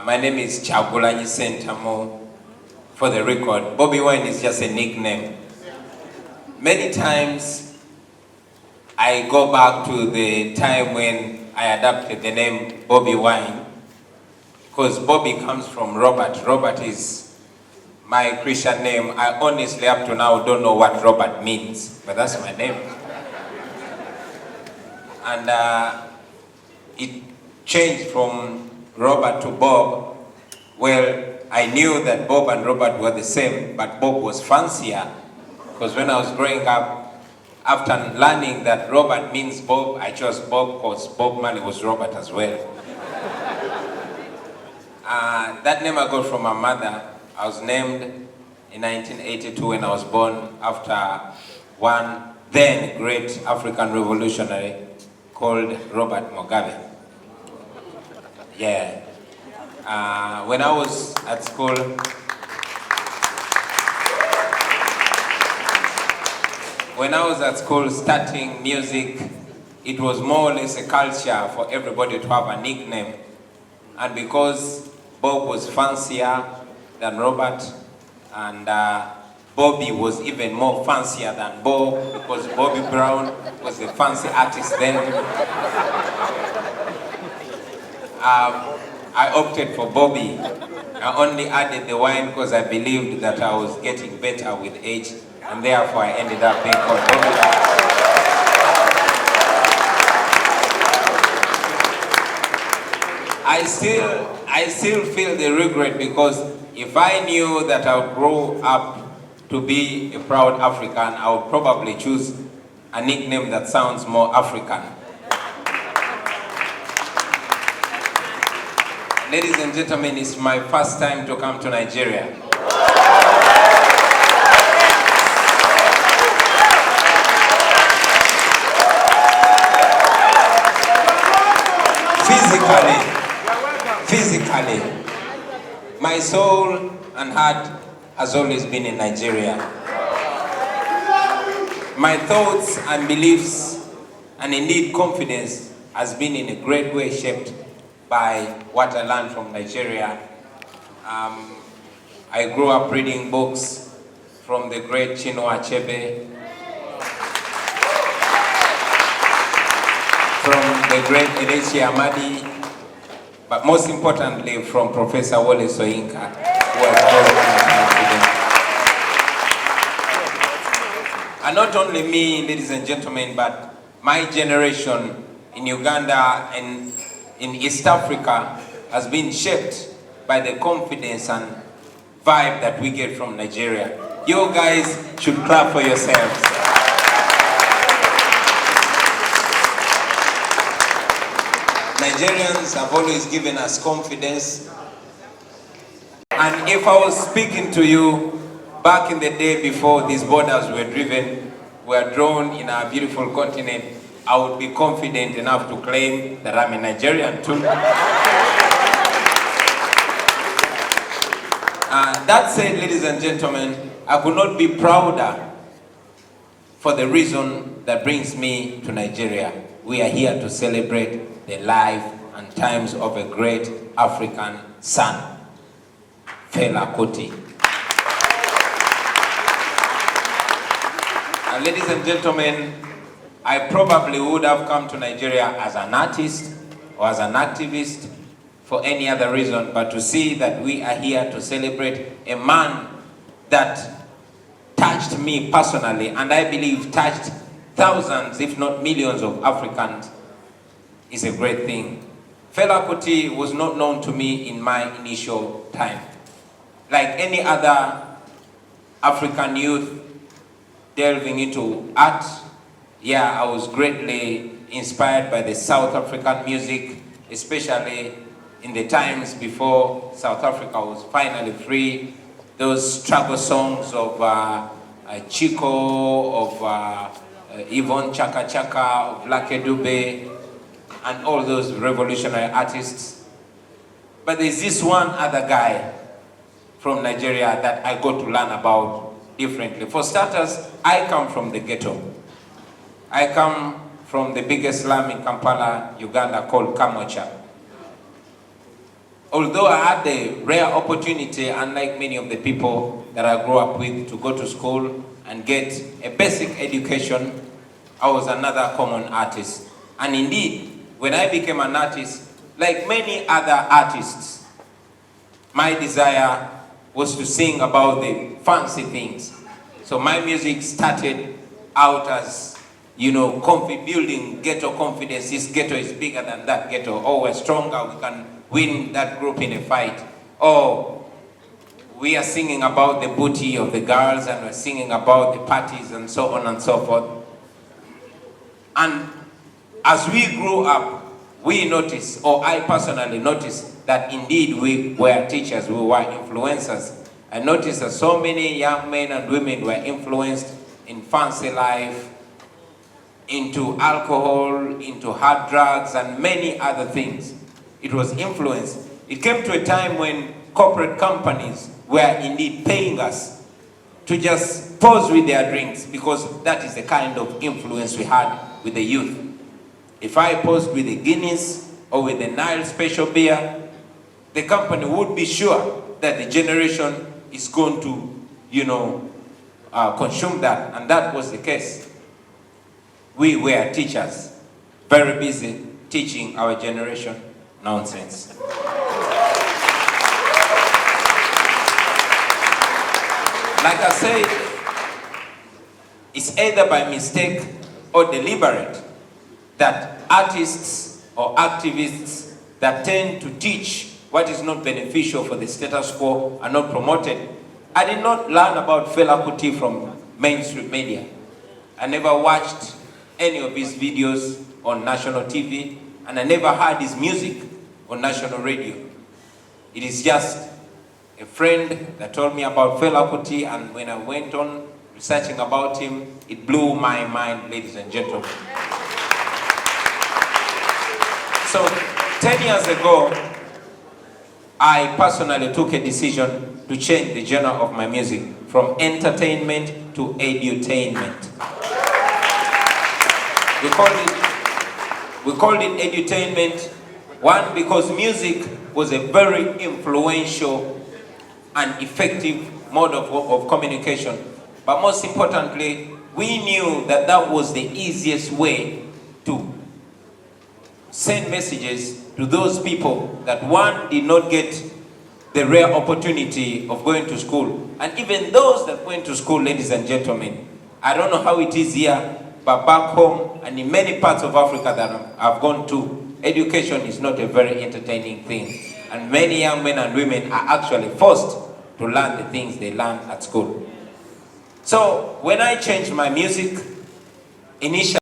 My name is Chagulanyi Sentamo. For the record, Bobi Wine is just a nickname. Many times I go back to the time when I adopted the name Bobi Wine, because Bobi comes from Robert. Robert is my Christian name. I honestly up to now don't know what Robert means, but that's my name. And it changed from Robert to Bob. Well, I knew that Bob and Robert were the same, but Bob was fancier, because when I was growing up, after learning that Robert means Bob, I chose Bob because Bob Marley was Robert as well. That name I got from my mother. I was named in 1982 when I was born after one then great African revolutionary called Robert Mugabe. Yeah. When I was at school, starting music, it was more or less a culture for everybody to have a nickname. And because Bob was fancier than Robert, and Bobi was even more fancier than Bob, because Bobby Brown was the fancy artist then. I opted for Bobi. I only added the wine because I believed that I was getting better with age, and therefore I ended up being called Bobi. I still feel the regret, because if I knew that I would grow up to be a proud African, I would probably choose a nickname that sounds more African. Ladies and gentlemen, it's my first time to come to Nigeria. Physically, my soul and heart has always been in Nigeria. My thoughts and beliefs, and indeed confidence, has been in a great way shaped by what I learned from Nigeria. I grew up reading books from the great Chinua Achebe, from the great Edechi Amadi, but most importantly from Professor Wole Soyinka, who was born in and not only me, ladies and gentlemen, but my generation in Uganda and in East Africa has been shaped by the confidence and vibe that we get from Nigeria. You guys should clap for yourselves. Nigerians have always given us confidence. And if I was speaking to you back in the day before these borders were drawn in our beautiful continent, I would be confident enough to claim that I'm a Nigerian too. That said, ladies and gentlemen, I could not be prouder for the reason that brings me to Nigeria. We are here to celebrate the life and times of a great African son, Felabration. Ladies and gentlemen, I probably would have come to Nigeria as an artist or as an activist for any other reason, but to see that we are here to celebrate a man that touched me personally, and I believe touched thousands, if not millions of Africans, is a great thing. Fela Kuti was not known to me in my initial time. Like any other African youth delving into art, yeah, I was greatly inspired by the South African music, especially in the times before South Africa was finally free. Those struggle songs of Chico, of Yvonne Chaka Chaka, of Lucky Dube, and all those revolutionary artists. But there's this one other guy from Nigeria that I got to learn about differently. For starters, I come from the ghetto. I come from the biggest slum in Kampala, Uganda, called Kamocha. Although I had the rare opportunity, unlike many of the people that I grew up with, to go to school and get a basic education, I was another common artist. And indeed, when I became an artist, like many other artists, my desire was to sing about the fancy things. So my music started out as, building ghetto confidence. This ghetto is bigger than that ghetto. Oh, we're stronger, we can win that group in a fight. Oh, we are singing about the booty of the girls, and we're singing about the parties and so on and so forth. And as we grew up, we noticed, or I personally noticed, that indeed we were teachers, we were influencers. I noticed that so many young men and women were influenced in fancy life, into alcohol, into hard drugs, and many other things. It was influence. It came to a time when corporate companies were indeed paying us to just pose with their drinks, because that is the kind of influence we had with the youth. If I posed with the Guinness or with the Nile special beer, the company would be sure that the generation is going to, consume that. And that was the case. We were teachers, very busy teaching our generation nonsense. Like I said, it's either by mistake or deliberate that artists or activists that tend to teach what is not beneficial for the status quo are not promoted. I did not learn about Fela Kuti from mainstream media. I never watched any of his videos on national TV, and I never heard his music on national radio. It is just a friend that told me about Fela Kuti, and when I went on researching about him, it blew my mind, ladies and gentlemen. So, 10 years ago, I personally took a decision to change the genre of my music from entertainment to edutainment. We called it edutainment, one, because music was a very influential and effective mode of communication. But most importantly, we knew that that was the easiest way to send messages to those people that, one, did not get the rare opportunity of going to school. And even those that went to school, ladies and gentlemen, I don't know how it is here, but back home and in many parts of Africa that I've gone to, education is not a very entertaining thing. And many young men and women are actually forced to learn the things they learn at school. So when I changed my music, initially,